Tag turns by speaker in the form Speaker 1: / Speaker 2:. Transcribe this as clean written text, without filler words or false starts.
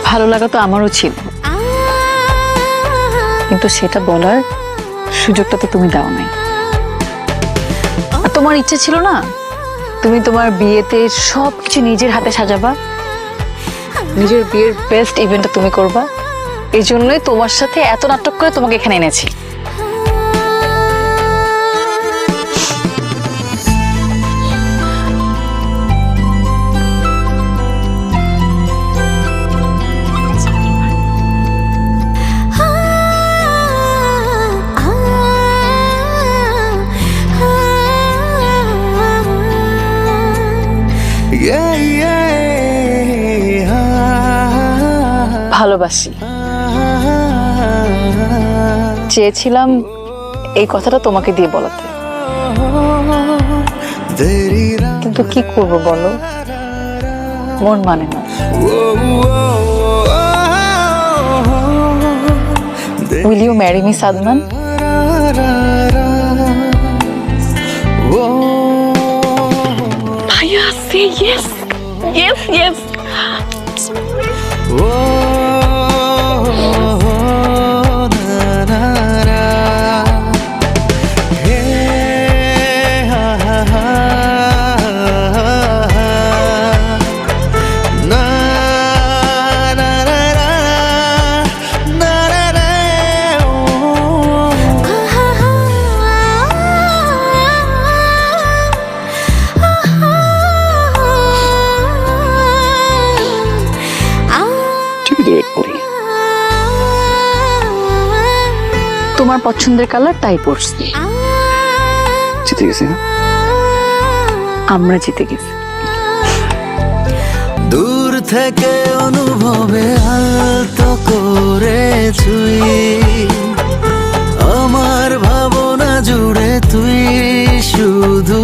Speaker 1: ভালো লাগা তো আমারও ছিল, কিন্তু সেটা বলার সুযোগটা তো তুমি দাও নাই। আর তোমার ইচ্ছে ছিল না তুমি তোমার বিয়েতে সবকিছু নিজের হাতে সাজাবা, নিজের বিয়ের বেস্ট ইভেন্টটা তুমি করবা। এই জন্যই তোমার সাথে এত নাটক করে তোমাকে এখানে এনেছি। ভালোবাসি, চেয়েছিলাম এই কথাটা তোমাকে দিয়ে বলাতে, কিন্তু কি করব বলো, মন মানে না। Will you marry me, Sadman? Bhaiya, say yes. Yes, yes. তোমার পছন্দের কালার তাই পরছি।
Speaker 2: জিতে গেছি না?
Speaker 1: আমরা জিতে গেছি।
Speaker 3: দূর থেকে অনুভবে আলতো করে ছুঁই, আমার ভাবনা জুড়ে তুই শুধু